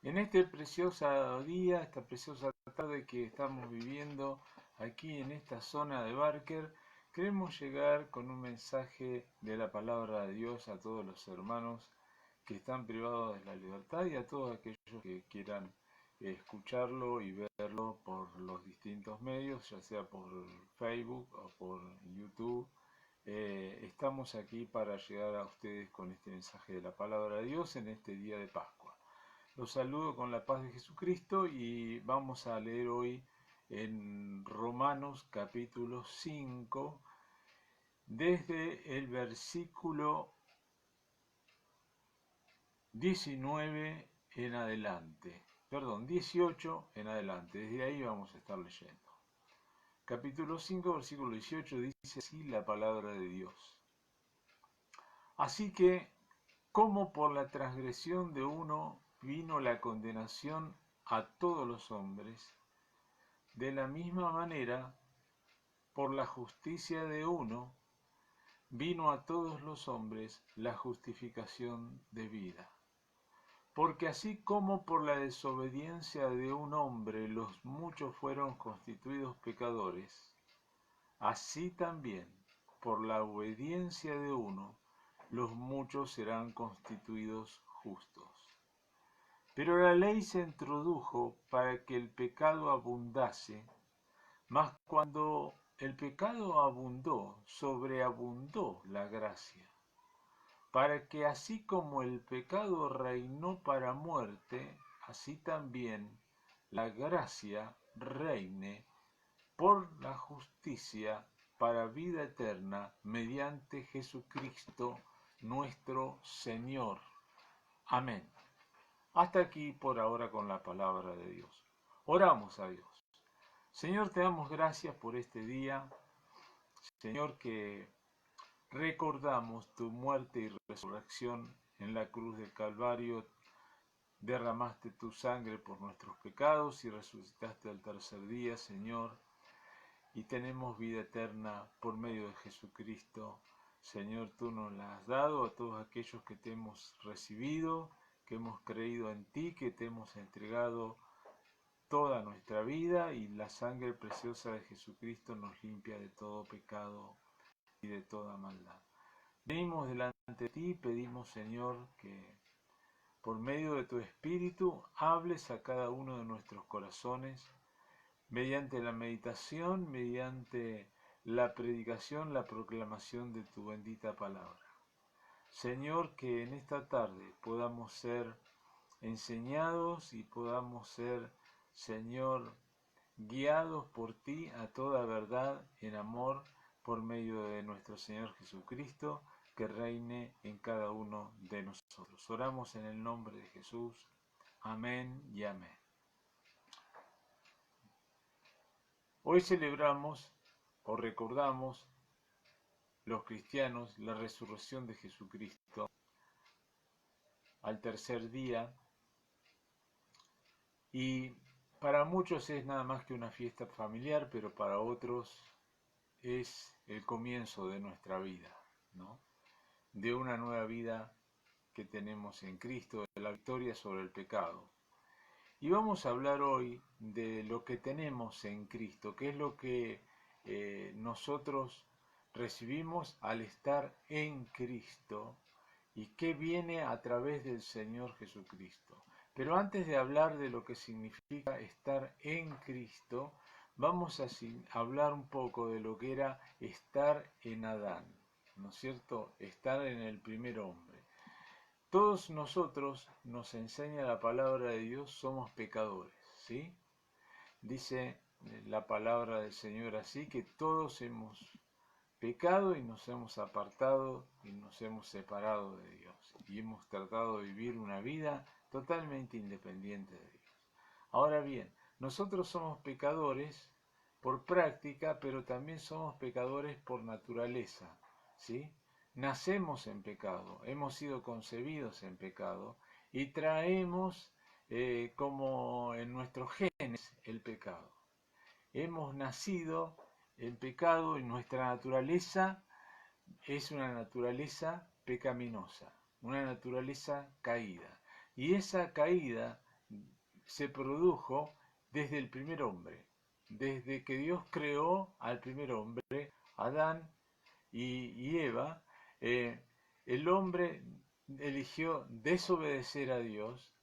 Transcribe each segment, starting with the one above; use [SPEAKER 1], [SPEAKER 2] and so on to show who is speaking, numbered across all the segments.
[SPEAKER 1] En este precioso día, esta preciosa tarde que estamos viviendo aquí en esta zona de Barker, queremos llegar con un mensaje de la palabra de Dios a todos los hermanos que están privados de la libertad y a todos aquellos que quieran escucharlo y verlo por los distintos medios, ya sea por Facebook o por YouTube. Estamos aquí para llegar a ustedes con este mensaje de la palabra de Dios en este día de Pascua. Los saludo con la paz de Jesucristo y vamos a leer hoy en Romanos capítulo 5, desde el versículo 19 en adelante. Perdón, 18 en adelante. Desde ahí vamos a estar leyendo. Capítulo 5, versículo 18 dice así la palabra de Dios. Así que, como por la transgresión de uno vino la condenación a todos los hombres, de la misma manera, por la justicia de uno, vino a todos los hombres la justificación de vida. Porque así como por la desobediencia de un hombre los muchos fueron constituidos pecadores, así también por la obediencia de uno los muchos serán constituidos justos. Pero la ley se introdujo para que el pecado abundase, mas cuando el pecado abundó, sobreabundó la gracia, para que así como el pecado reinó para muerte, así también la gracia reine por la justicia para vida eterna mediante Jesucristo nuestro Señor. Amén. Hasta aquí por ahora con la palabra de Dios. Oramos a Dios. Señor, te damos gracias por este día. Señor, que recordamos tu muerte y resurrección en la cruz del Calvario. Derramaste tu sangre por nuestros pecados y resucitaste al tercer día, Señor. Y tenemos vida eterna por medio de Jesucristo. Señor, tú nos la has dado a todos aquellos que te hemos recibido, que hemos creído en ti, que te hemos entregado toda nuestra vida, y la sangre preciosa de Jesucristo nos limpia de todo pecado y de toda maldad. Venimos delante de ti, pedimos, Señor, que por medio de tu Espíritu hables a cada uno de nuestros corazones, mediante la meditación, mediante la predicación, la proclamación de tu bendita palabra. Señor, que en esta tarde podamos ser enseñados y podamos ser, Señor, guiados por ti a toda verdad en amor por medio de nuestro Señor Jesucristo, que reine en cada uno de nosotros. Oramos en el nombre de Jesús. Amén y amén. Hoy celebramos o recordamos los cristianos la resurrección de Jesucristo al tercer día, y para muchos es nada más que una fiesta familiar, pero para otros es el comienzo de nuestra vida, ¿no? De una nueva vida que tenemos en Cristo, de la victoria sobre el pecado. Y vamos a hablar hoy de lo que tenemos en Cristo, que es lo que nosotros recibimos al estar en Cristo y que viene a través del Señor Jesucristo. Pero antes de hablar de lo que significa estar en Cristo, vamos a hablar un poco de lo que era estar en Adán, ¿no es cierto? Estar en el primer hombre. Todos nosotros, nos enseña la palabra de Dios, somos pecadores, ¿sí? Dice la palabra del Señor así, que todos hemos pecado y nos hemos apartado y nos hemos separado de Dios. Y hemos tratado de vivir una vida totalmente independiente de Dios. Ahora bien, nosotros somos pecadores por práctica, pero también somos pecadores por naturaleza, ¿sí? Nacemos en pecado, hemos sido concebidos en pecado y traemos como en nuestros genes el pecado. Hemos nacido en pecado y nuestra naturaleza es una naturaleza pecaminosa, una naturaleza caída. Y esa caída se produjo desde el primer hombre, desde que Dios creó al primer hombre, Adán y Eva. El hombre eligió desobedecer a Dios,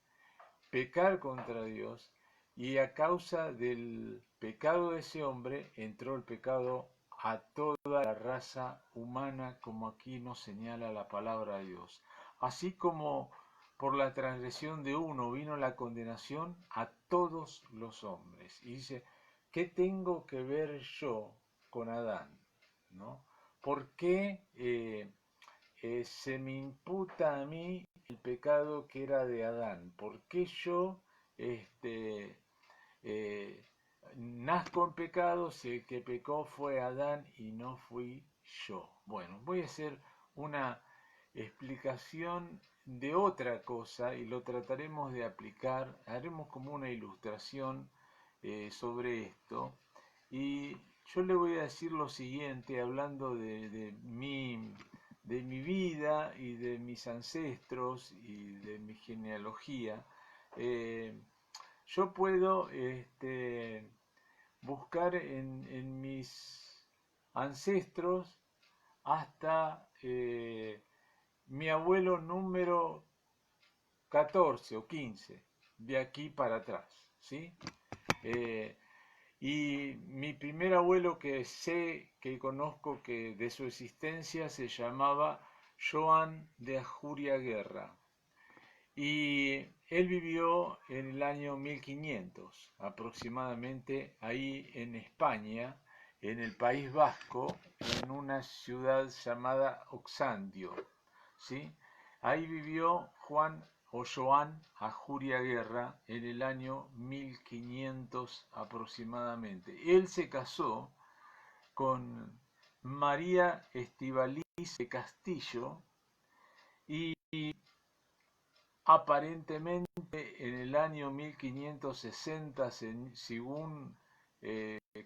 [SPEAKER 1] pecar contra Dios, y a causa del pecado de ese hombre entró el pecado a toda la raza humana, como aquí nos señala la palabra de Dios. Así como por la transgresión de uno vino la condenación a todos los hombres. Y dice, ¿qué tengo que ver yo con Adán? ¿No? ¿Por qué se me imputa a mí el pecado que era de Adán? ¿Por qué yo eh, nazco en pecado si el que pecó fue Adán y no fui yo? Bueno, voy a hacer una explicación de otra cosa y lo trataremos de aplicar, haremos como una ilustración sobre esto, y yo le voy a decir lo siguiente hablando de mi vida y de mis ancestros y de mi genealogía. Yo puedo buscar en mis ancestros hasta mi abuelo número 14 o 15, de aquí para atrás, ¿sí? Y mi primer abuelo que sé, que conozco que de su existencia, se llamaba Joan de Ajuria Guerra. Y él vivió en el año 1500, aproximadamente, ahí en España, en el País Vasco, en una ciudad llamada Oxandio, ¿sí? Ahí vivió Juan o Joan Ajuria Guerra en el año 1500 aproximadamente. Él se casó con María Estivaliz de Castillo y aparentemente en el año 1560, según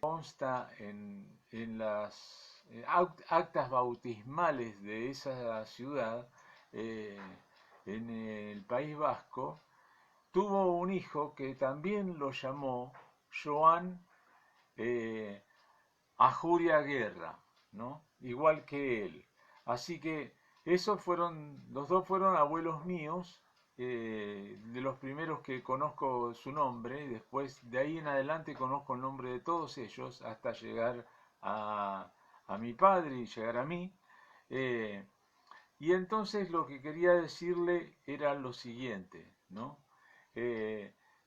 [SPEAKER 1] consta en las actas bautismales de esa ciudad, eh, en el País Vasco, tuvo un hijo que también lo llamó Joan Ajuria Guerra, ¿no? Igual que él. Así que los dos fueron abuelos míos, de los primeros que conozco su nombre, y después de ahí en adelante conozco el nombre de todos ellos hasta llegar a, a mi padre y llegar a mí. Eh, y entonces lo que quería decirle era lo siguiente, ¿no?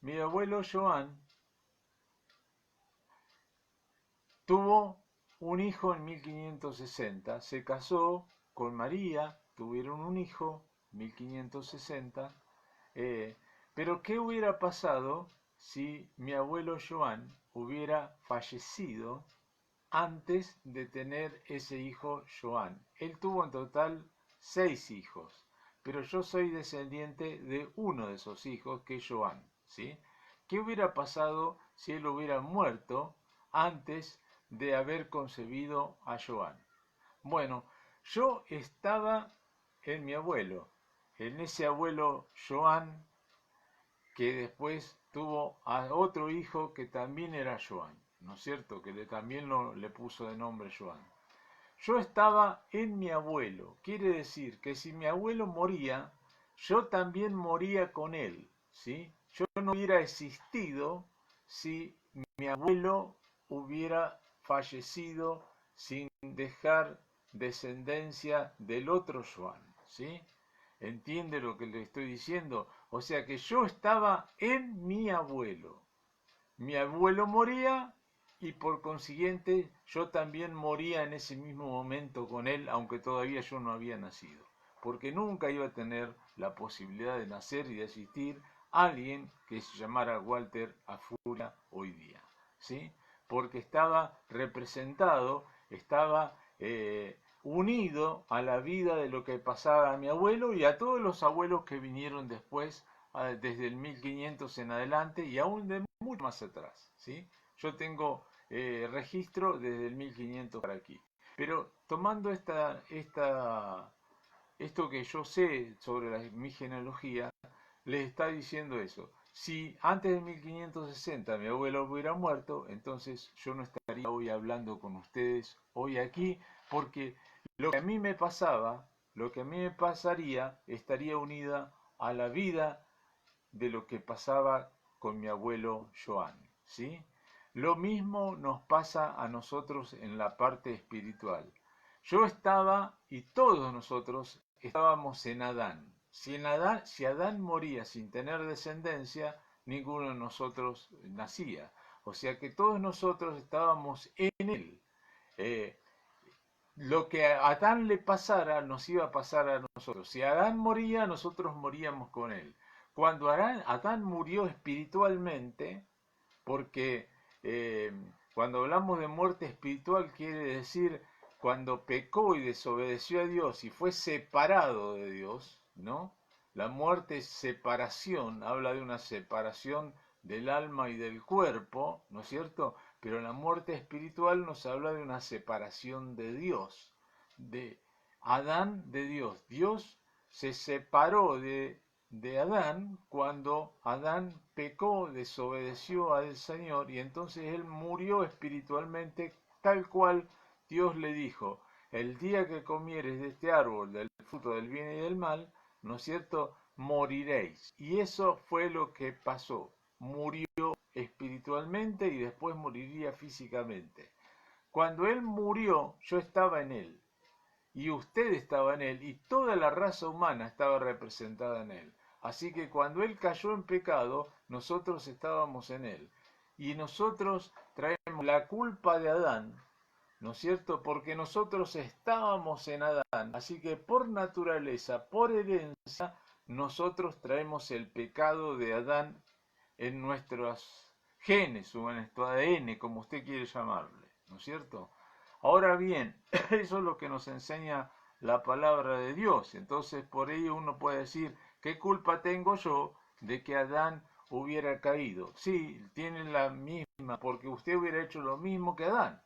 [SPEAKER 1] Mi abuelo Joan tuvo un hijo en 1560, se casó con María, tuvieron un hijo en 1560, pero ¿qué hubiera pasado si mi abuelo Joan hubiera fallecido antes de tener ese hijo Joan? Él tuvo en total 6 hijos, pero yo soy descendiente de uno de esos hijos, que es Joan, ¿sí? ¿Qué hubiera pasado si él hubiera muerto antes de haber concebido a Joan? Bueno, yo estaba en mi abuelo, en ese abuelo Joan, que después tuvo a otro hijo que también era Joan, ¿no es cierto? Que también le puso de nombre Joan. Yo estaba en mi abuelo, quiere decir que si mi abuelo moría, yo también moría con él, ¿sí? Yo no hubiera existido si mi abuelo hubiera fallecido sin dejar descendencia del otro Joan, ¿sí? ¿Entiende lo que le estoy diciendo? O sea que yo estaba en mi abuelo. Mi abuelo moría y por consiguiente yo también moría en ese mismo momento con él, aunque todavía yo no había nacido. Porque nunca iba a tener la posibilidad de nacer y de existir alguien que se llamara Walter Afuria hoy día, ¿sí? Porque estaba representado, estaba unido a la vida de lo que pasaba a mi abuelo y a todos los abuelos que vinieron después, desde el 1500 en adelante y aún de mucho más atrás, ¿sí? Yo tengo registro desde el 1500 para aquí. Pero tomando esto que yo sé sobre mi genealogía, les está diciendo eso. si antes de 1560 mi abuelo hubiera muerto, entonces yo no estaría hoy hablando con ustedes hoy aquí, porque lo que a mí me pasaba, lo que a mí me pasaría, estaría unida a la vida de lo que pasaba con mi abuelo Joan, ¿sí? Lo mismo nos pasa a nosotros en la parte espiritual. Yo estaba y todos nosotros estábamos en Adán. Si Adán moría sin tener descendencia, ninguno de nosotros nacía. O sea que todos nosotros estábamos en él. Eh, lo que a Adán le pasara nos iba a pasar a nosotros. Si Adán moría, nosotros moríamos con él. Cuando Adán murió espiritualmente, porque eh, cuando hablamos de muerte espiritual quiere decir cuando pecó y desobedeció a Dios y fue separado de Dios, ¿no? La muerte es separación, habla de una separación del alma y del cuerpo, ¿no es cierto? Pero la muerte espiritual nos habla de una separación de Dios, de Adán de Dios. Dios se separó de Adán cuando Adán pecó, desobedeció al Señor y entonces él murió espiritualmente tal cual Dios le dijo, el día que comieres de este árbol, del fruto del bien y del mal, ¿no es cierto?, moriréis. Y eso fue lo que pasó. Murió espiritualmente y después moriría físicamente. Cuando él murió, yo estaba en él y usted estaba en él y toda la raza humana estaba representada en él. Así que cuando él cayó en pecado, nosotros estábamos en él. Y nosotros traemos la culpa de Adán, ¿no es cierto? Porque nosotros estábamos en Adán. Así que por naturaleza, por herencia, nosotros traemos el pecado de Adán en nuestros genes o en nuestro ADN, como usted quiere llamarle, ¿no es cierto? Ahora bien, eso es lo que nos enseña la palabra de Dios. Entonces, por ello uno puede decir, ¿qué culpa tengo yo de que Adán hubiera caído? Sí, tiene la misma, porque usted hubiera hecho lo mismo que Adán.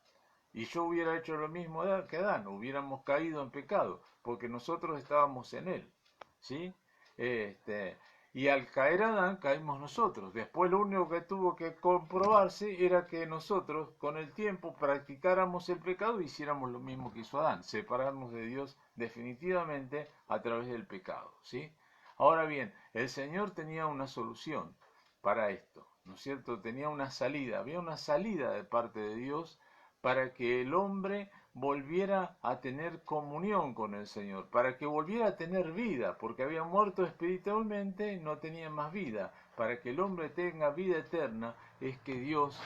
[SPEAKER 1] Y yo hubiera hecho lo mismo que Adán, hubiéramos caído en pecado, porque nosotros estábamos en él. ¿Sí? Este, y al caer Adán, caímos nosotros. Después lo único que tuvo que comprobarse era que nosotros, con el tiempo, practicáramos el pecado e hiciéramos lo mismo que hizo Adán, separarnos de Dios definitivamente a través del pecado. ¿Sí? Ahora bien, el Señor tenía una solución para esto, ¿no es cierto? Tenía una salida, había una salida de parte de Dios para que el hombre volviera a tener comunión con el Señor, para que volviera a tener vida, porque había muerto espiritualmente, no tenía más vida. Para que el hombre tenga vida eterna es que Dios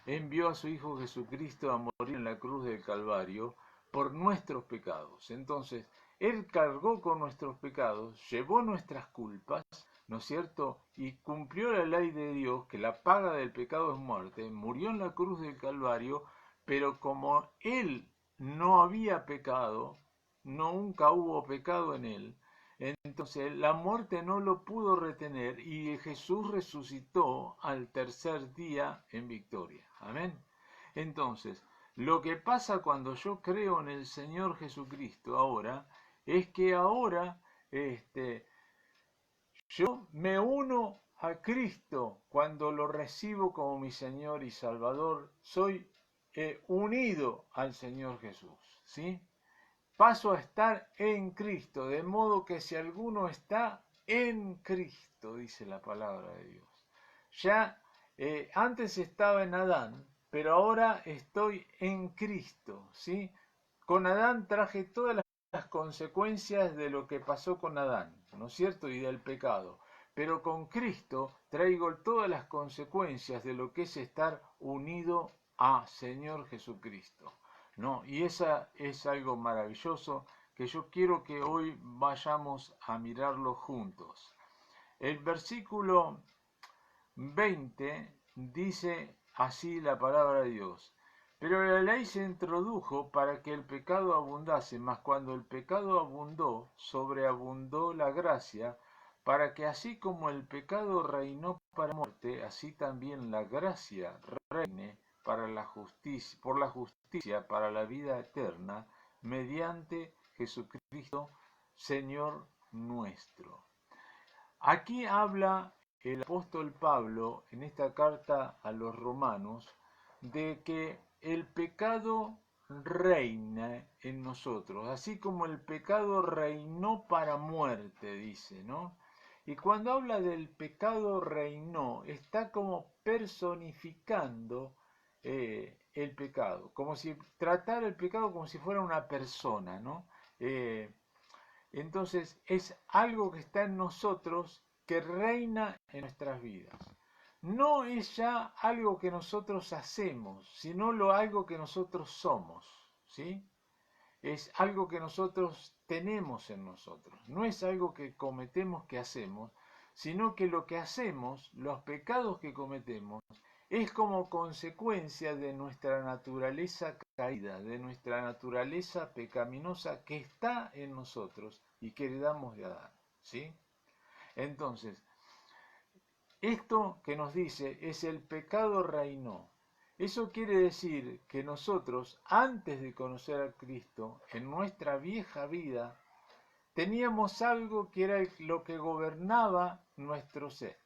[SPEAKER 1] envió a su Hijo Jesucristo a morir en la cruz del Calvario por nuestros pecados. Entonces, Él cargó con nuestros pecados, llevó nuestras culpas, ¿no es cierto? Y cumplió la ley de Dios, que la paga del pecado es muerte, murió en la cruz del Calvario, pero como Él no había pecado, nunca hubo pecado en Él, entonces la muerte no lo pudo retener y Jesús resucitó al tercer día en victoria. Amén. Entonces, lo que pasa cuando yo creo en el Señor Jesucristo ahora, es que ahora yo me uno a Cristo cuando lo recibo como mi Señor y Salvador. Soy unido al Señor Jesús, ¿sí? Paso a estar en Cristo, de modo que si alguno está en Cristo, dice la palabra de Dios. Ya antes estaba en Adán, pero ahora estoy en Cristo, ¿sí? Con Adán traje todas las consecuencias de lo que pasó con Adán, ¿no es cierto? Y del pecado. Pero con Cristo traigo todas las consecuencias de lo que es estar unido a Señor Jesucristo. ¿No? Y esa es algo maravilloso que yo quiero que hoy vayamos a mirarlo juntos. El versículo 20 dice así la palabra de Dios. Pero la ley se introdujo para que el pecado abundase, mas cuando el pecado abundó, sobreabundó la gracia, para que así como el pecado reinó para muerte, así también la gracia reine para la justicia, por la justicia para la vida eterna, mediante Jesucristo, Señor nuestro. Aquí habla el apóstol Pablo en esta carta a los romanos de que el pecado reina en nosotros, así como el pecado reinó para muerte, dice, ¿no? Y cuando habla del pecado reinó, está como personificando el pecado, como si tratara el pecado como si fuera una persona, ¿no? Entonces es algo que está en nosotros que reina en nuestras vidas. No es ya algo que nosotros hacemos, sino algo que nosotros somos, ¿sí? Es algo que nosotros tenemos en nosotros. No es algo que cometemos, que hacemos, sino que lo que hacemos, los pecados que cometemos, es como consecuencia de nuestra naturaleza caída, de nuestra naturaleza pecaminosa que está en nosotros y que heredamos de Adán, ¿sí? Entonces, esto que nos dice es el pecado reinó. Eso quiere decir que nosotros, antes de conocer a Cristo, en nuestra vieja vida, teníamos algo que era lo que gobernaba nuestro ser,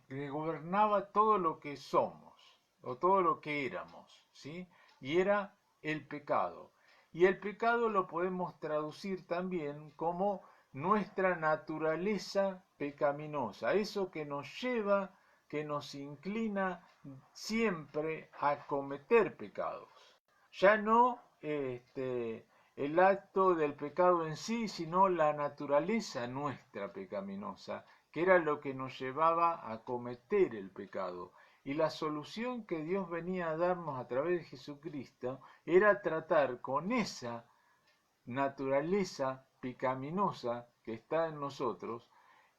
[SPEAKER 1] que gobernaba todo lo que somos o todo lo que éramos, ¿sí? Y era el pecado. Y el pecado lo podemos traducir también como nuestra naturaleza pecaminosa, eso que nos lleva, que nos inclina siempre a cometer pecados. Ya no el acto del pecado en sí, sino la naturaleza nuestra pecaminosa, que era lo que nos llevaba a cometer el pecado. Y la solución que Dios venía a darnos a través de Jesucristo era tratar con esa naturaleza pecaminosa que está en nosotros,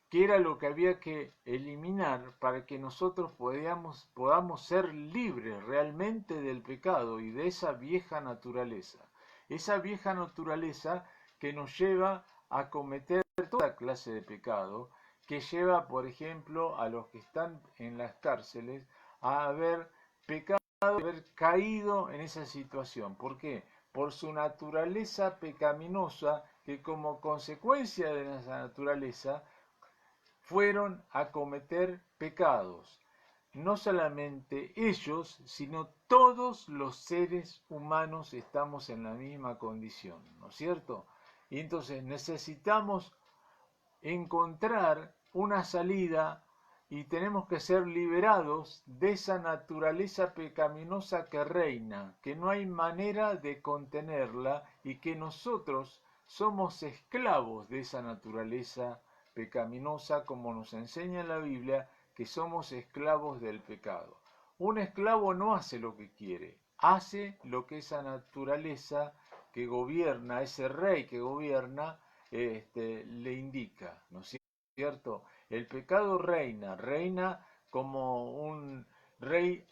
[SPEAKER 1] que era lo que había que eliminar para que nosotros podamos ser libres realmente del pecado y de esa vieja naturaleza. Esa vieja naturaleza que nos lleva a cometer toda clase de pecado, que lleva, por ejemplo, a los que están en las cárceles a haber pecado, a haber caído en esa situación. ¿Por qué? Por su naturaleza pecaminosa, que como consecuencia de esa naturaleza fueron a cometer pecados. No solamente ellos, sino todos los seres humanos estamos en la misma condición, ¿no es cierto? Y entonces necesitamos encontrar una salida y tenemos que ser liberados de esa naturaleza pecaminosa que reina, que no hay manera de contenerla y que nosotros somos esclavos de esa naturaleza pecaminosa, como nos enseña la Biblia, que somos esclavos del pecado. Un esclavo no hace lo que quiere, hace lo que esa naturaleza que gobierna, ese rey que gobierna, le indica, ¿no es cierto? El pecado reina como un rey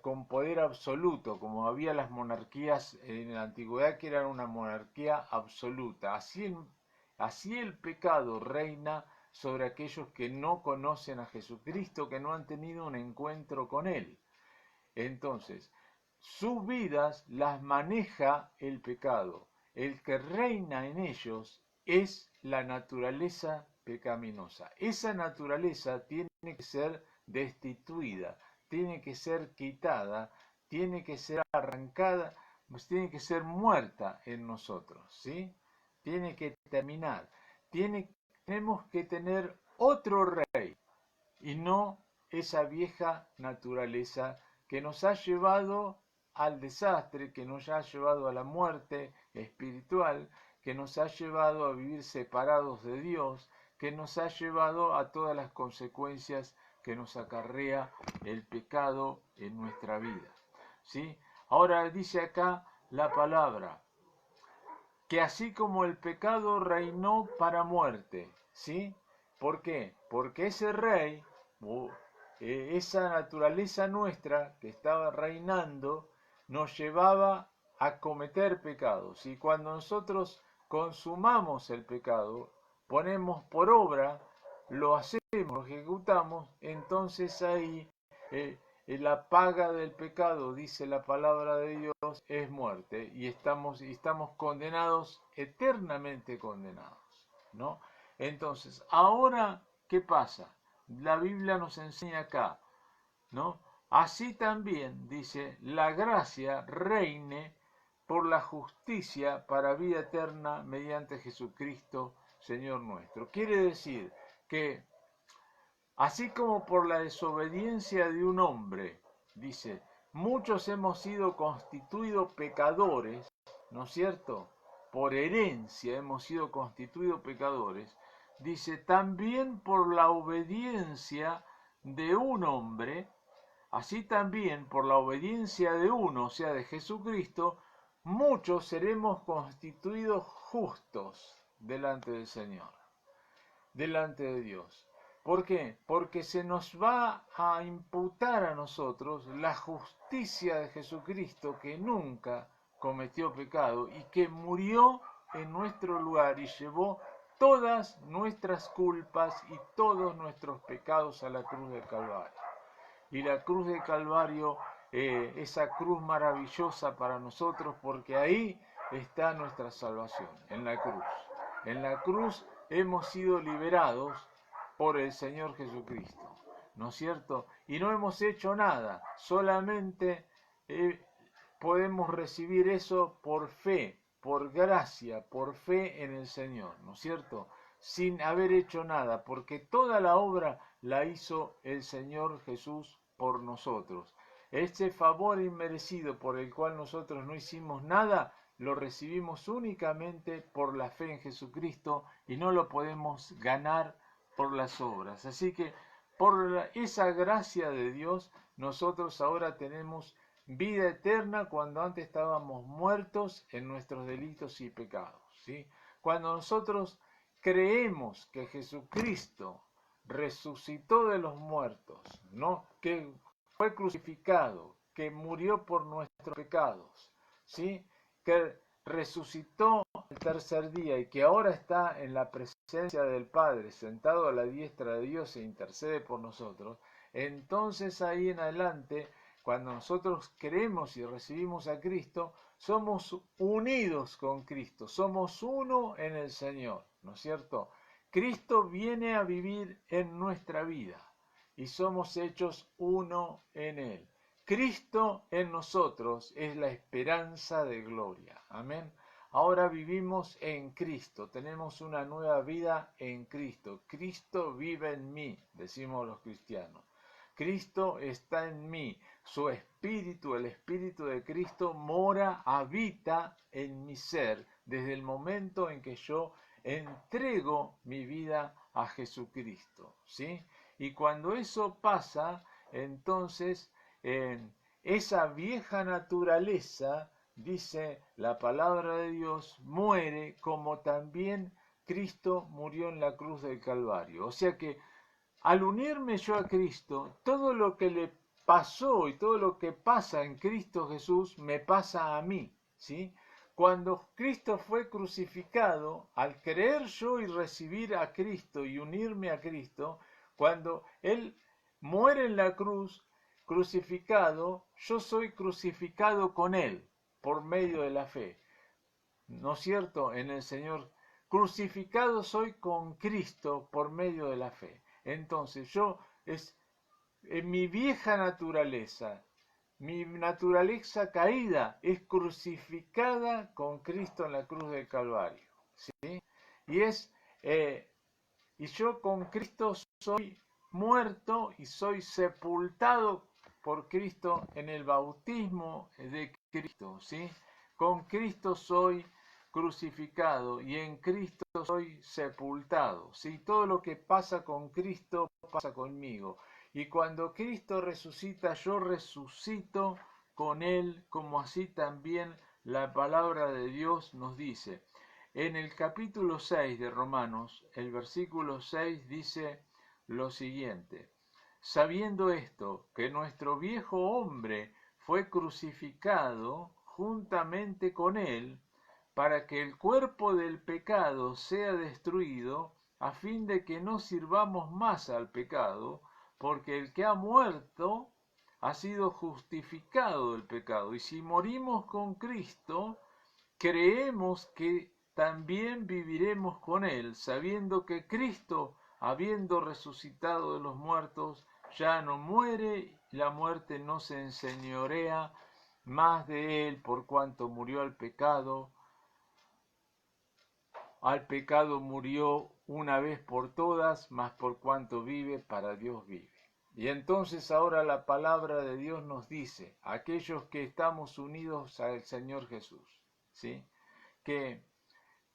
[SPEAKER 1] con poder absoluto, como había las monarquías en la antigüedad que eran una monarquía absoluta. Así el pecado reina sobre aquellos que no conocen a Jesucristo, que no han tenido un encuentro con Él. Entonces, sus vidas las maneja el pecado. El que reina en ellos es la naturaleza pecaminosa. Esa naturaleza tiene que ser destituida, tiene que ser quitada, tiene que ser arrancada, tiene que ser muerta en nosotros, ¿sí? Tiene que terminar. Tenemos que tener otro rey y no esa vieja naturaleza que nos ha llevado al desastre, que nos ha llevado a la muerte espiritual, que nos ha llevado a vivir separados de Dios, que nos ha llevado a todas las consecuencias que nos acarrea el pecado en nuestra vida. ¿Sí? Ahora dice acá la palabra, que así como el pecado reinó para muerte, ¿sí? ¿Por qué? Porque ese rey, esa naturaleza nuestra que estaba reinando, nos llevaba a cometer pecados. Y cuando nosotros consumamos el pecado, ponemos por obra, lo hacemos, lo ejecutamos, entonces ahí la paga del pecado, dice la palabra de Dios, es muerte y estamos condenados, eternamente condenados, ¿no? Entonces, ahora, ¿qué pasa? la Biblia nos enseña acá, ¿no? Así también, dice, la gracia reine por la justicia para vida eterna mediante Jesucristo, Señor nuestro. Quiere decir que así como por la desobediencia de un hombre, dice, muchos hemos sido constituidos pecadores, ¿no es cierto? Por herencia hemos sido constituidos pecadores. Dice, también por la obediencia de un hombre, así también por la obediencia de uno, o sea, de Jesucristo, muchos seremos constituidos justos delante del Señor, delante de Dios. ¿Por qué? Porque se nos va a imputar a nosotros la justicia de Jesucristo, que nunca cometió pecado y que murió en nuestro lugar y llevó todas nuestras culpas y todos nuestros pecados a la cruz del Calvario. Y la cruz del Calvario, esa cruz maravillosa para nosotros, porque ahí está nuestra salvación, en la cruz. En la cruz hemos sido liberados por el Señor Jesucristo, ¿no es cierto? Y no hemos hecho nada, solamente podemos recibir eso por fe, por gracia, por fe en el Señor, ¿no es cierto? Sin haber hecho nada, porque toda la obra la hizo el Señor Jesús por nosotros. Este favor inmerecido por el cual nosotros no hicimos nada, lo recibimos únicamente por la fe en Jesucristo y no lo podemos ganar por las obras. Así que por esa gracia de Dios, nosotros ahora tenemos vida eterna cuando antes estábamos muertos en nuestros delitos y pecados, ¿sí? Cuando nosotros creemos que Jesucristo resucitó de los muertos, ¿no? Que fue crucificado, que murió por nuestros pecados, ¿sí? Que resucitó el tercer día y que ahora está en la presencia del Padre, sentado a la diestra de Dios e intercede por nosotros, entonces ahí en adelante, cuando nosotros creemos y recibimos a Cristo, somos unidos con Cristo, somos uno en el Señor, ¿no es cierto? Cristo viene a vivir en nuestra vida y somos hechos uno en Él. Cristo en nosotros es la esperanza de gloria. Amén. Ahora vivimos en Cristo, tenemos una nueva vida en Cristo. Cristo vive en mí, decimos los cristianos. Cristo está en mí, su espíritu, el espíritu de Cristo mora, habita en mi ser desde el momento en que yo entrego mi vida a Jesucristo, ¿sí? Y cuando eso pasa, entonces esa vieja naturaleza, dice la palabra de Dios, muere como también Cristo murió en la cruz del Calvario. O sea que al unirme yo a Cristo, todo lo que le pasó y todo lo que pasa en Cristo Jesús me pasa a mí, ¿sí? Cuando Cristo fue crucificado, al creer yo y recibir a Cristo y unirme a Cristo, cuando Él muere en la cruz, crucificado, yo soy crucificado con Él por medio de la fe. ¿No es cierto? En el Señor. Crucificado soy con Cristo por medio de la fe. Entonces en mi vieja naturaleza, mi naturaleza caída es crucificada con Cristo en la cruz del Calvario, ¿sí? Y y yo con Cristo soy muerto y soy sepultado por Cristo en el bautismo de Cristo, ¿sí? Con Cristo soy crucificado y en Cristo soy sepultado, ¿sí? Todo lo que pasa con Cristo pasa conmigo. Y cuando Cristo resucita, yo resucito con Él, como así también la palabra de Dios nos dice. En el capítulo 6 de Romanos, el versículo 6 dice lo siguiente: sabiendo esto, que nuestro viejo hombre fue crucificado juntamente con él, para que el cuerpo del pecado sea destruido, a fin de que no sirvamos más al pecado, porque el que ha muerto ha sido justificado del pecado. Y si morimos con Cristo, creemos que también viviremos con Él, sabiendo que Cristo habiendo resucitado de los muertos, ya no muere, la muerte no se enseñorea más de él, por cuanto murió al pecado murió una vez por todas, mas por cuanto vive, para Dios vive. Y entonces ahora la palabra de Dios nos dice, aquellos que estamos unidos al Señor Jesús, ¿sí? Que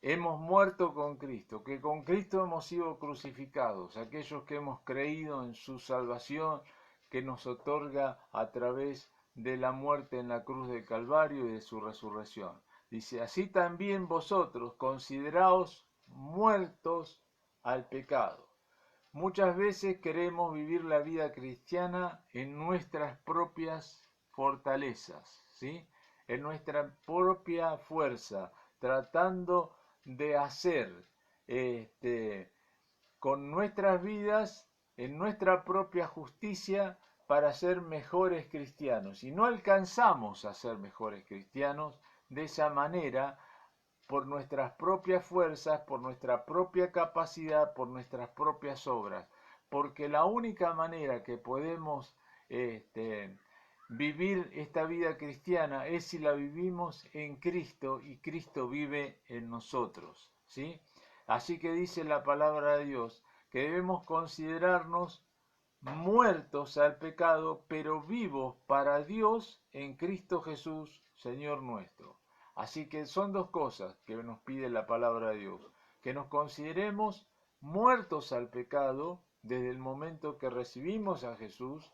[SPEAKER 1] hemos muerto con Cristo, que con Cristo hemos sido crucificados, aquellos que hemos creído en su salvación que nos otorga a través de la muerte en la cruz del Calvario y de su resurrección. Dice, así también vosotros consideraos muertos al pecado. Muchas veces queremos vivir la vida cristiana en nuestras propias fortalezas, ¿sí? En nuestra propia fuerza, tratando de hacer con nuestras vidas, en nuestra propia justicia, para ser mejores cristianos. Y no alcanzamos a ser mejores cristianos de esa manera, por nuestras propias fuerzas, por nuestra propia capacidad, por nuestras propias obras. Porque la única manera que podemos vivir esta vida cristiana es si la vivimos en Cristo y Cristo vive en nosotros, ¿sí? Así que dice la palabra de Dios que debemos considerarnos muertos al pecado, pero vivos para Dios en Cristo Jesús, Señor nuestro. Así que son dos cosas que nos pide la palabra de Dios, que nos consideremos muertos al pecado desde el momento que recibimos a Jesús,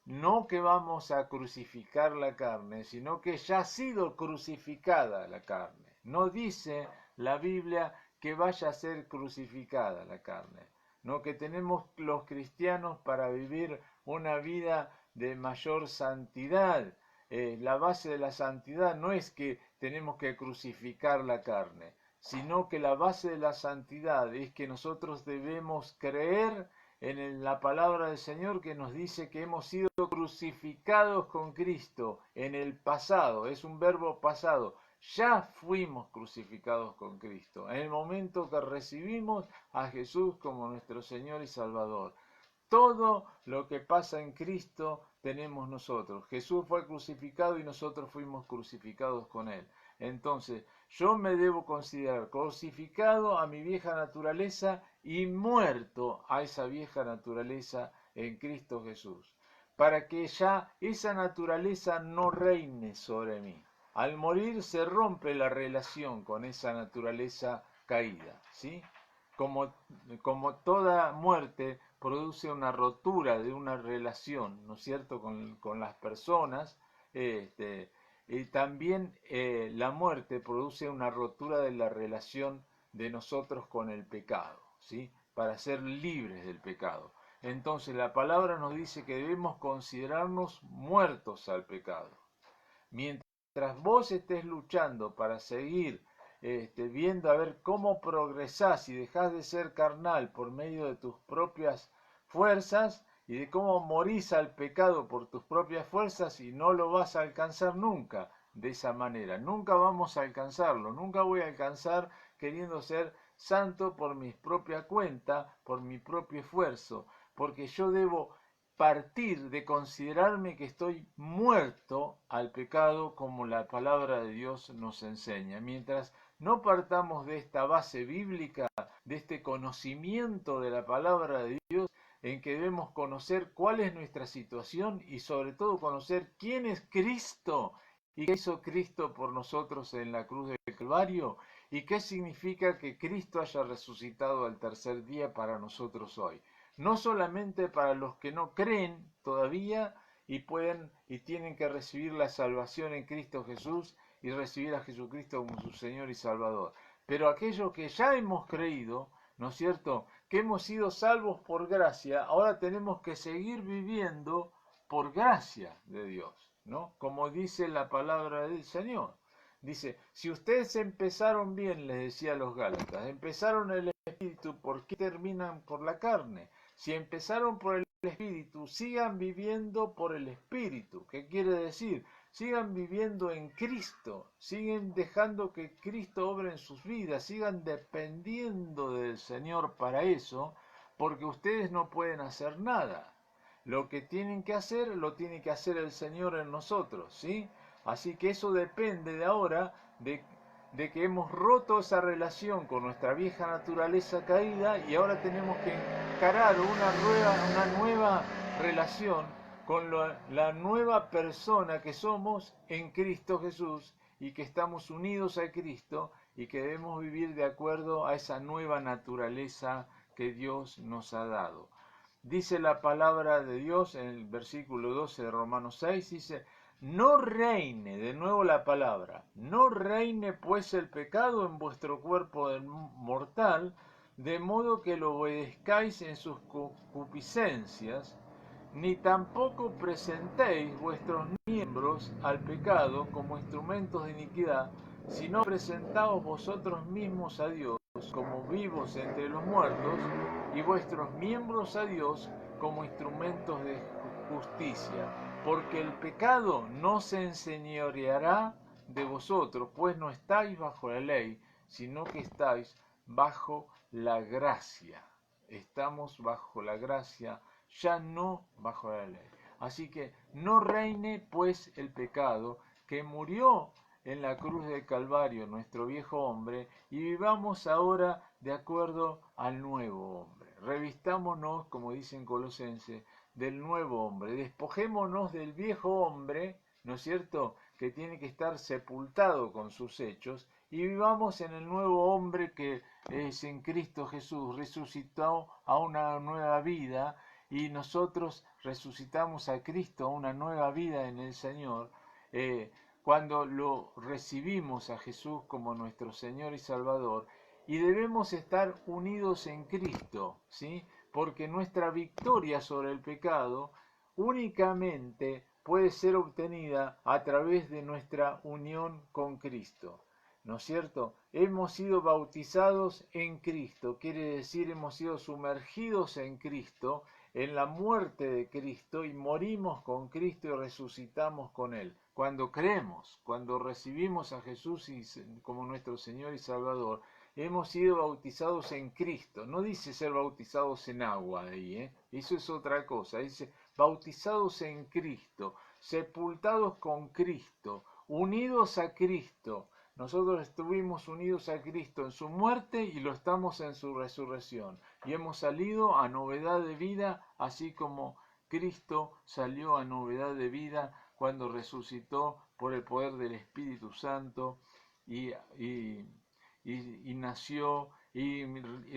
[SPEAKER 1] no que vamos a crucificar la carne, sino que ya ha sido crucificada la carne. No dice la Biblia que vaya a ser crucificada la carne, no que tenemos los cristianos para vivir una vida de mayor santidad. La base de la santidad no es que tenemos que crucificar la carne, sino que la base de la santidad es que nosotros debemos creer en la palabra del Señor, que nos dice que hemos sido crucificados con Cristo en el pasado, es un verbo pasado. Ya fuimos crucificados con Cristo en el momento que recibimos a Jesús como nuestro Señor y Salvador. Todo lo que pasa en Cristo tenemos nosotros. Jesús fue crucificado y nosotros fuimos crucificados con Él. Entonces, yo me debo considerar crucificado a mi vieja naturaleza y muerto a esa vieja naturaleza en Cristo Jesús, para que ya esa naturaleza no reine sobre mí. Al morir se rompe la relación con esa naturaleza caída, ¿sí? Como toda muerte produce una rotura de una relación, ¿no es cierto?, con las personas, y también la muerte produce una rotura de la relación de nosotros con el pecado, ¿sí?, para ser libres del pecado. Entonces la palabra nos dice que debemos considerarnos muertos al pecado. Mientras vos estés luchando para seguir viendo a ver cómo progresás y dejás de ser carnal por medio de tus propias fuerzas y de cómo morís al pecado por tus propias fuerzas, y no lo vas a alcanzar nunca de esa manera. Nunca vamos a alcanzarlo, nunca voy a alcanzar queriendo ser santo por mi propia cuenta, por mi propio esfuerzo, porque yo debo partir de considerarme que estoy muerto al pecado como la palabra de Dios nos enseña. Mientras no partamos de esta base bíblica, de este conocimiento de la palabra de Dios, en que debemos conocer cuál es nuestra situación y sobre todo conocer quién es Cristo y qué hizo Cristo por nosotros en la cruz del Calvario y qué significa que Cristo haya resucitado al tercer día para nosotros hoy. No solamente para los que no creen todavía y pueden y tienen que recibir la salvación en Cristo Jesús y recibir a Jesucristo como su Señor y Salvador, pero aquellos que ya hemos creído, ¿no es cierto?, que hemos sido salvos por gracia, ahora tenemos que seguir viviendo por gracia de Dios, ¿no? Como dice la palabra del Señor. Dice, si ustedes empezaron bien, les decía a los Gálatas, empezaron el Espíritu, ¿por qué terminan por la carne? Si empezaron por el Espíritu, sigan viviendo por el Espíritu. ¿Qué quiere decir? Sigan viviendo en Cristo, siguen dejando que Cristo obre en sus vidas, sigan dependiendo del Señor para eso, porque ustedes no pueden hacer nada. Lo que tienen que hacer, lo tiene que hacer el Señor en nosotros, ¿sí? Así que eso depende de ahora de que hemos roto esa relación con nuestra vieja naturaleza caída y ahora tenemos que encarar una nueva relación con la nueva persona que somos en Cristo Jesús y que estamos unidos a Cristo y que debemos vivir de acuerdo a esa nueva naturaleza que Dios nos ha dado. Dice la palabra de Dios en el versículo 12 de Romanos 6, dice, no reine, de nuevo la palabra, no reine pues el pecado en vuestro cuerpo mortal, de modo que lo obedezcáis en sus concupiscencias, ni tampoco presentéis vuestros miembros al pecado como instrumentos de iniquidad, sino presentaos vosotros mismos a Dios como vivos entre los muertos, y vuestros miembros a Dios como instrumentos de justicia, porque el pecado no se enseñoreará de vosotros, pues no estáis bajo la ley, sino que estáis bajo la gracia. Estamos bajo la gracia, ya no bajo la ley. Así que no reine pues el pecado, que murió en la cruz del Calvario nuestro viejo hombre, y vivamos ahora de acuerdo al nuevo hombre. Revistámonos, como dicen Colosenses, del nuevo hombre. Despojémonos del viejo hombre, ¿no es cierto?, que tiene que estar sepultado con sus hechos, y vivamos en el nuevo hombre que es en Cristo Jesús, resucitó a una nueva vida, y nosotros resucitamos a Cristo a una nueva vida en el Señor, cuando lo recibimos a Jesús como nuestro Señor y Salvador, y debemos estar unidos en Cristo, ¿sí? Porque nuestra victoria sobre el pecado únicamente puede ser obtenida a través de nuestra unión con Cristo. ¿No es cierto? Hemos sido bautizados en Cristo, quiere decir hemos sido sumergidos en Cristo, en la muerte de Cristo, y morimos con Cristo y resucitamos con Él. Cuando creemos, cuando recibimos a Jesús como nuestro Señor y Salvador, hemos sido bautizados en Cristo. No dice ser bautizados en agua ahí, ¿eh? Eso es otra cosa. Dice bautizados en Cristo, sepultados con Cristo, unidos a Cristo. Nosotros estuvimos unidos a Cristo en su muerte y lo estamos en su resurrección. Y hemos salido a novedad de vida, así como Cristo salió a novedad de vida cuando resucitó por el poder del Espíritu Santo y nació y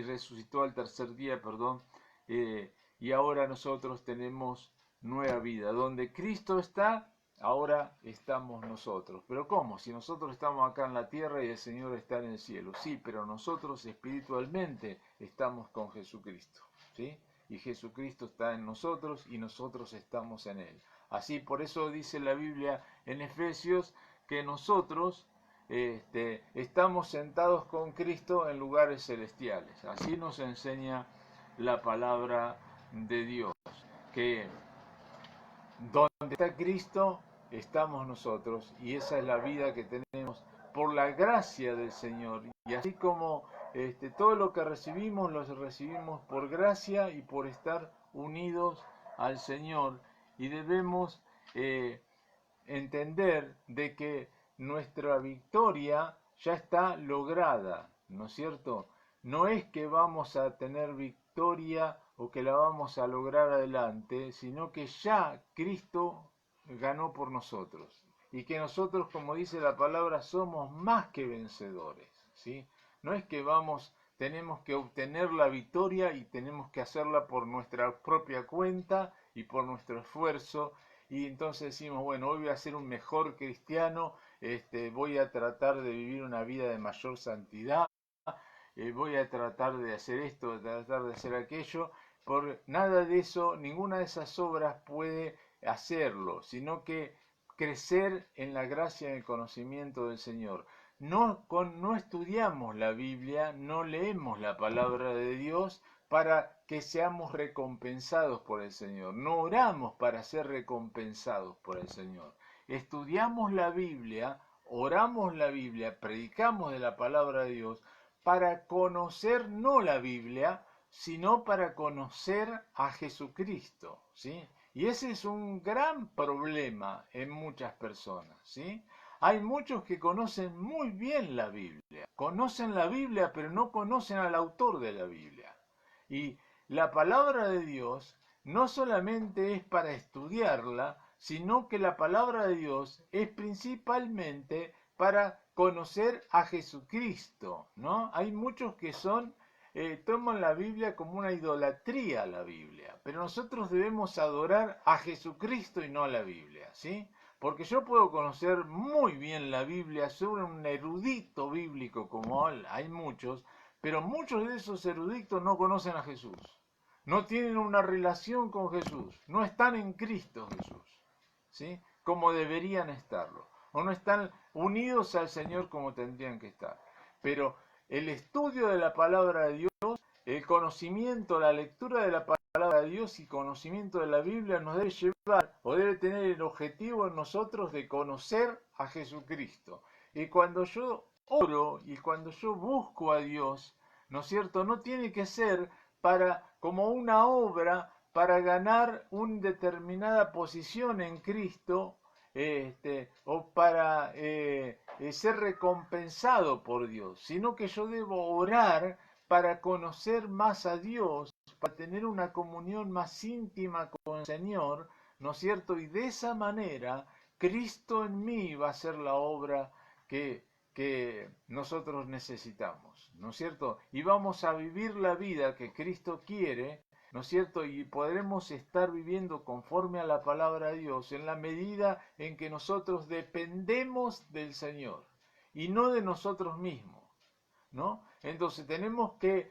[SPEAKER 1] resucitó al tercer día, perdón, y ahora nosotros tenemos nueva vida. Donde Cristo está, ahora estamos nosotros. Pero ¿cómo? Si nosotros estamos acá en la tierra y el Señor está en el cielo. Sí, pero nosotros espiritualmente estamos con Jesucristo, ¿sí? Y Jesucristo está en nosotros y nosotros estamos en Él. Así, por eso dice la Biblia en Efesios que nosotros estamos sentados con Cristo en lugares celestiales. Así nos enseña la palabra de Dios, que donde está Cristo estamos nosotros, y esa es la vida que tenemos por la gracia del Señor. Y así como todo lo que recibimos, lo recibimos por gracia y por estar unidos al Señor, y debemos entender de que nuestra victoria ya está lograda, ¿no es cierto? No es que vamos a tener victoria o que la vamos a lograr adelante, sino que ya Cristo ganó por nosotros y que nosotros, como dice la palabra, somos más que vencedores, ¿sí? No es que tenemos que obtener la victoria y tenemos que hacerla por nuestra propia cuenta y por nuestro esfuerzo, y entonces decimos, bueno, hoy voy a ser un mejor cristiano, voy a tratar de vivir una vida de mayor santidad, voy a tratar de hacer esto, de tratar de hacer aquello. Por nada de eso, ninguna de esas obras puede hacerlo, sino que crecer en la gracia y en el conocimiento del Señor. No estudiamos la Biblia, no leemos la palabra de Dios para que seamos recompensados por el Señor. No oramos para ser recompensados por el Señor. Estudiamos la Biblia, oramos la Biblia, predicamos de la palabra de Dios para conocer no la Biblia, sino para conocer a Jesucristo, ¿sí? Y ese es un gran problema en muchas personas, ¿sí? Hay muchos que conocen muy bien la Biblia, conocen la Biblia, pero no conocen al autor de la Biblia. Y la palabra de Dios no solamente es para estudiarla, sino que la palabra de Dios es principalmente para conocer a Jesucristo, ¿no? Hay muchos que toman la Biblia como una idolatría a la Biblia, pero nosotros debemos adorar a Jesucristo y no a la Biblia, ¿sí? Porque yo puedo conocer muy bien la Biblia, soy un erudito bíblico como él, hay muchos, pero muchos de esos eruditos no conocen a Jesús, no tienen una relación con Jesús, no están en Cristo Jesús, ¿sí? Como deberían estarlo, o no están unidos al Señor como tendrían que estar. Pero el estudio de la palabra de Dios, el conocimiento, la lectura de la palabra de Dios y conocimiento de la Biblia nos debe llevar o debe tener el objetivo en nosotros de conocer a Jesucristo. Y cuando yo oro y cuando yo busco a Dios, ¿no es cierto? No tiene que ser como una obra para ganar una determinada posición en Cristo, o para ser recompensado por Dios, sino que yo debo orar para conocer más a Dios, para tener una comunión más íntima con el Señor, ¿no es cierto? Y de esa manera, Cristo en mí va a ser la obra que nosotros necesitamos, ¿no es cierto? Y vamos a vivir la vida que Cristo quiere, ¿no es cierto? Y podremos estar viviendo conforme a la palabra de Dios en la medida en que nosotros dependemos del Señor y no de nosotros mismos, ¿no? Entonces tenemos que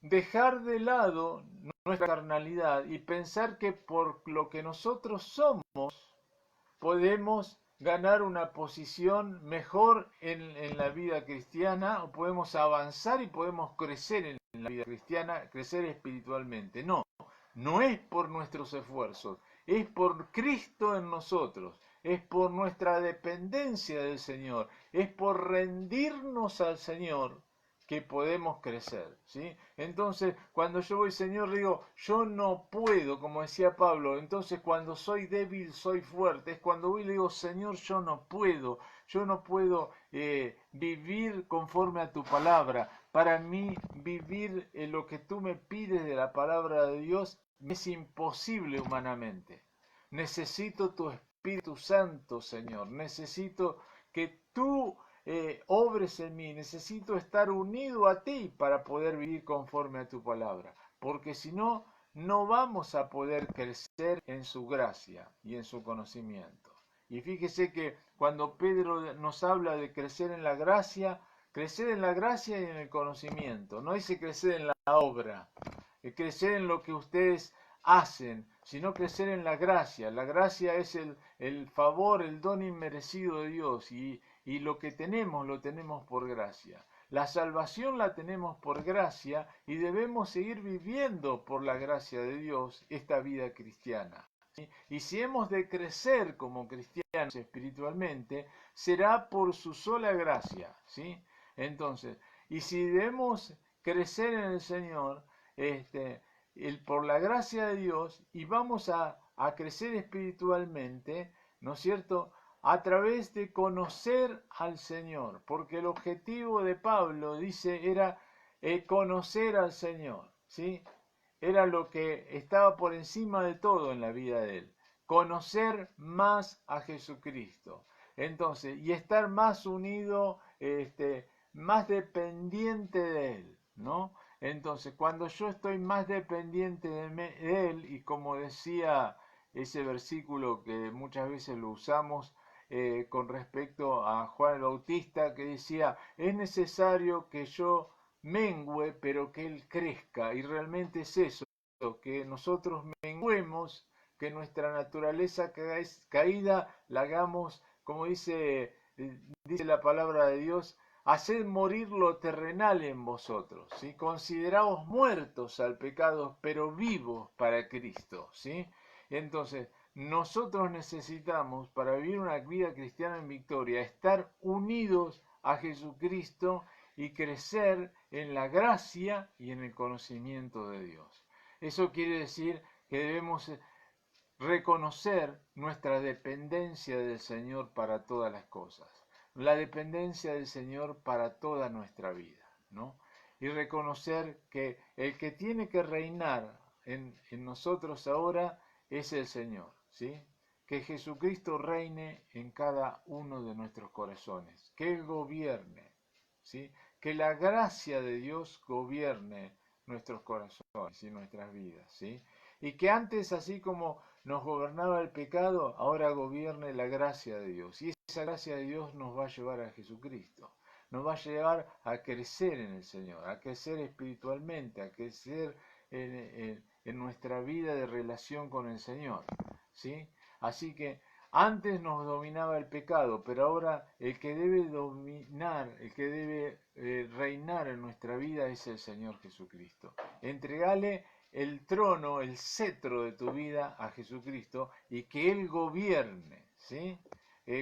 [SPEAKER 1] dejar de lado nuestra carnalidad y pensar que por lo que nosotros somos podemos ganar una posición mejor en la vida cristiana, o podemos avanzar y podemos crecer en la vida cristiana, crecer espiritualmente. No, no es por nuestros esfuerzos, es por Cristo en nosotros, es por nuestra dependencia del Señor, es por rendirnos al Señor que podemos crecer, ¿sí? Entonces, cuando yo voy, Señor, digo, yo no puedo, como decía Pablo, entonces cuando soy débil, soy fuerte, es cuando voy y le digo, Señor, yo no puedo vivir conforme a tu palabra. Para mí, vivir lo que tú me pides de la palabra de Dios es imposible humanamente. Necesito tu Espíritu Santo, Señor, necesito que tú obres en mí, necesito estar unido a ti para poder vivir conforme a tu palabra, porque si no, no vamos a poder crecer en su gracia y en su conocimiento. Y fíjese que cuando Pedro nos habla de crecer en la gracia y en el conocimiento, no dice crecer en la obra, crecer en lo que ustedes hacen, sino crecer en la gracia. La gracia es el favor, el don inmerecido de Dios y lo que tenemos lo tenemos por gracia. La salvación la tenemos por gracia y debemos seguir viviendo por la gracia de Dios esta vida cristiana. ¿Sí? Y si hemos de crecer como cristianos espiritualmente, será por su sola gracia. ¿Sí? Entonces, y si debemos crecer en el Señor, por la gracia de Dios, y vamos a crecer espiritualmente, ¿no es cierto?, a través de conocer al Señor, porque el objetivo de Pablo, dice, era conocer al Señor, ¿sí? Era lo que estaba por encima de todo en la vida de él, conocer más a Jesucristo. Entonces, y estar más unido, más dependiente de él, ¿no? Entonces, cuando yo estoy más dependiente de él, y como decía ese versículo que muchas veces lo usamos, con respecto a Juan el Bautista, que decía, es necesario que yo mengüe, pero que él crezca. Y realmente es eso, que nosotros menguemos, que nuestra naturaleza caída la hagamos, como dice la palabra de Dios, haced morir lo terrenal en vosotros, ¿sí? Consideraos muertos al pecado, pero vivos para Cristo, ¿sí? Entonces, nosotros necesitamos, para vivir una vida cristiana en victoria, estar unidos a Jesucristo y crecer en la gracia y en el conocimiento de Dios. Eso quiere decir que debemos reconocer nuestra dependencia del Señor para todas las cosas, la dependencia del Señor para toda nuestra vida, ¿no? Y reconocer que el que tiene que reinar en nosotros ahora es el Señor, ¿sí? Que Jesucristo reine en cada uno de nuestros corazones, que Él gobierne, ¿sí? Que la gracia de Dios gobierne nuestros corazones y nuestras vidas, ¿sí? Y que antes, así como nos gobernaba el pecado, ahora gobierne la gracia de Dios. Y esa gracia de Dios nos va a llevar a Jesucristo. Nos va a llevar a crecer en el Señor, a crecer espiritualmente, a crecer en nuestra vida de relación con el Señor, ¿sí? Así que antes nos dominaba el pecado, pero ahora el que debe dominar, el que debe reinar en nuestra vida es el Señor Jesucristo. Entregale el trono, el cetro de tu vida a Jesucristo y que Él gobierne, ¿sí?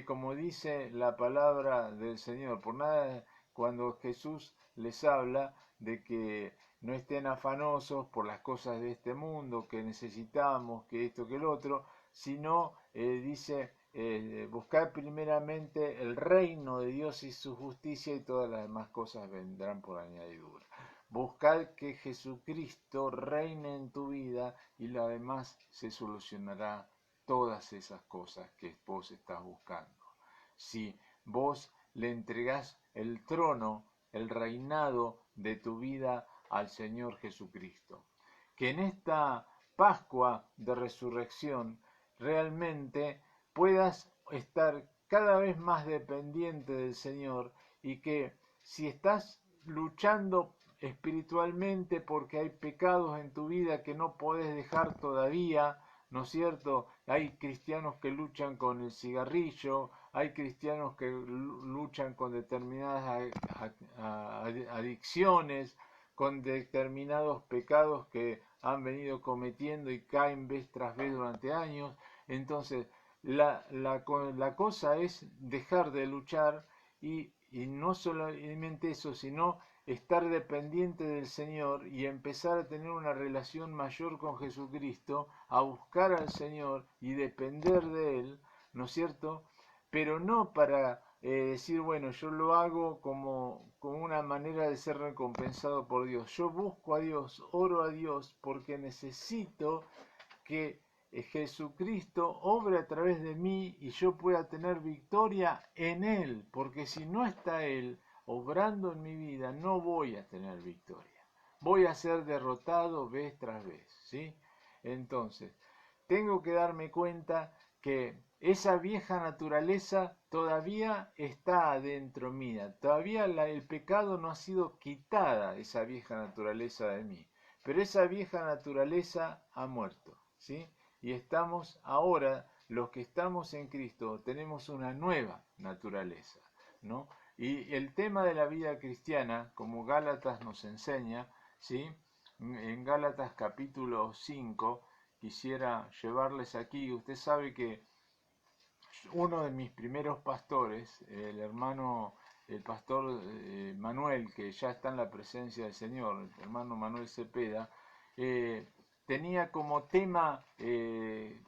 [SPEAKER 1] Como dice la palabra del Señor, por nada cuando Jesús les habla de que no estén afanosos por las cosas de este mundo, que necesitamos, que esto, que el otro, sino dice, buscar primeramente el reino de Dios y su justicia y todas las demás cosas vendrán por añadidura. Buscad que Jesucristo reine en tu vida y lo demás se solucionará todas esas cosas que vos estás buscando. Si vos le entregás el trono, el reinado de tu vida al Señor Jesucristo. Que en esta Pascua de Resurrección realmente puedas estar cada vez más dependiente del Señor y que si estás luchando espiritualmente porque hay pecados en tu vida que no podés dejar todavía, ¿no es cierto? Hay cristianos que luchan con el cigarrillo, hay cristianos que luchan con determinadas adicciones, con determinados pecados que han venido cometiendo y caen vez tras vez durante años. Entonces, la cosa es dejar de luchar y no solamente eso, sino estar dependiente del Señor y empezar a tener una relación mayor con Jesucristo, a buscar al Señor y depender de Él, ¿no es cierto? Pero no para decir, bueno, yo lo hago como una manera de ser recompensado por Dios. Yo busco a Dios, oro a Dios porque necesito que Jesucristo obre a través de mí y yo pueda tener victoria en Él, porque si no está Él obrando en mi vida, no voy a tener victoria. Voy a ser derrotado vez tras vez, ¿sí? Entonces, tengo que darme cuenta que esa vieja naturaleza todavía está adentro mía, todavía el pecado no ha sido quitada, esa vieja naturaleza de mí, pero esa vieja naturaleza ha muerto, ¿sí? Y estamos ahora, los que estamos en Cristo, tenemos una nueva naturaleza, ¿no? Y el tema de la vida cristiana, como Gálatas nos enseña, ¿sí? En Gálatas capítulo 5, quisiera llevarles aquí, usted sabe que uno de mis primeros pastores, el pastor Manuel, que ya está en la presencia del Señor, el hermano Manuel Cepeda, tenía como tema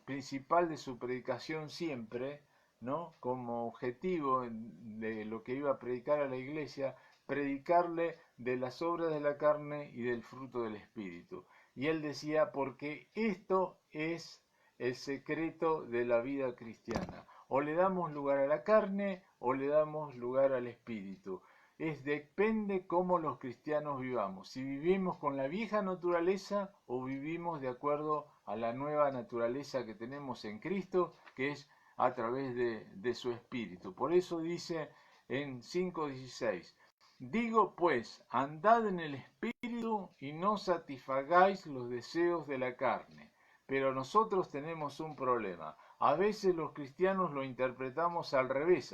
[SPEAKER 1] principal de su predicación siempre, ¿no? Como objetivo de lo que iba a predicar a la iglesia, predicarle de las obras de la carne y del fruto del Espíritu. Y él decía, porque esto es el secreto de la vida cristiana. O le damos lugar a la carne o le damos lugar al Espíritu. Depende cómo los cristianos vivamos, si vivimos con la vieja naturaleza o vivimos de acuerdo a la nueva naturaleza que tenemos en Cristo, que es a través de su Espíritu. Por eso dice en 5:16, digo pues, andad en el Espíritu y no satisfagáis los deseos de la carne. Pero nosotros tenemos un problema. A veces los cristianos lo interpretamos al revés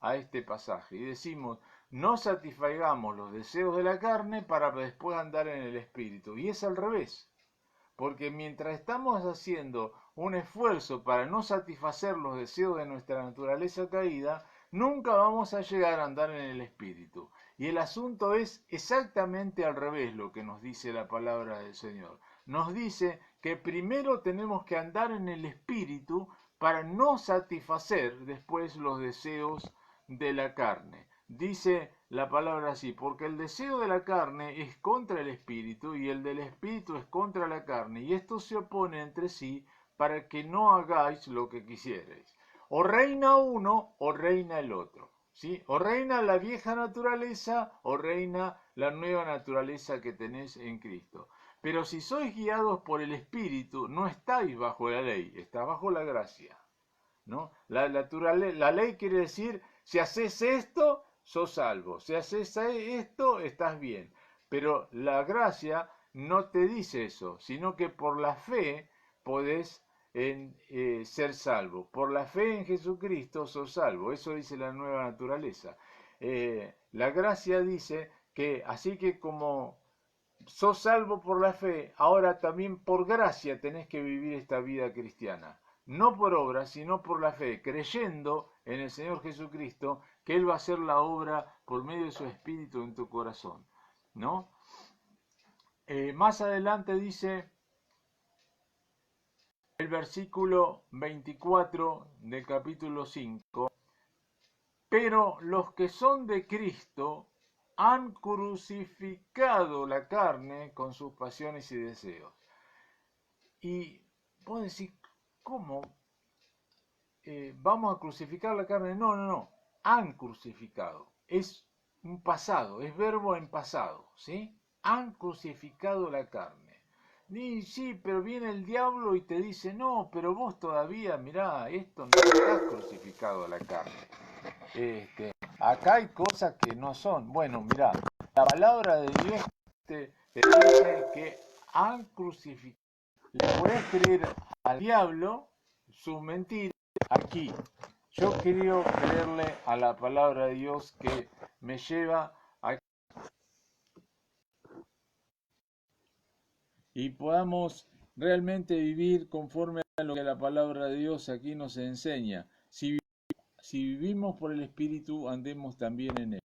[SPEAKER 1] a este pasaje y decimos, no satisfagamos los deseos de la carne para después andar en el Espíritu. Y es al revés. Porque mientras estamos haciendo un esfuerzo para no satisfacer los deseos de nuestra naturaleza caída, nunca vamos a llegar a andar en el Espíritu. Y el asunto es exactamente al revés lo que nos dice la palabra del Señor. Nos dice que primero tenemos que andar en el Espíritu para no satisfacer después los deseos de la carne. Dice la palabra así, porque el deseo de la carne es contra el Espíritu y el del Espíritu es contra la carne, y estos se oponen entre sí para que no hagáis lo que quisierais. O reina uno o reina el otro. ¿Sí? O reina la vieja naturaleza o reina la nueva naturaleza que tenés en Cristo. Pero si sois guiados por el Espíritu, no estáis bajo la ley, estáis bajo la gracia. ¿No? La ley quiere decir, si haces esto, sos salvo. Si haces esto, estás bien. Pero la gracia no te dice eso, sino que por la fe podés ser salvo. Por la fe en Jesucristo sos salvo. Eso dice la nueva naturaleza. La gracia dice que así que como sos salvo por la fe, ahora también por gracia tenés que vivir esta vida cristiana. No por obra, sino por la fe, creyendo en el Señor Jesucristo, que Él va a hacer la obra por medio de su Espíritu en tu corazón. ¿No? Más adelante dice el versículo 24 del capítulo 5, pero los que son de Cristo han crucificado la carne con sus pasiones y deseos. Y vos decís, ¿cómo? ¿Vamos a crucificar la carne? No, no, no. Han crucificado. Es un pasado, es verbo en pasado, ¿sí? Han crucificado la carne. Y sí, pero viene el diablo y te dice, no, pero vos todavía, mirá, esto no está crucificado la carne. Acá hay cosas que no son. Bueno, mirá, la palabra de Dios te dice que han crucificado. Le podés creer al diablo sus mentiras aquí. Yo quiero creerle a la palabra de Dios que me lleva a y podamos realmente vivir conforme a lo que la palabra de Dios aquí nos enseña. Si vivimos por el Espíritu, andemos también en él.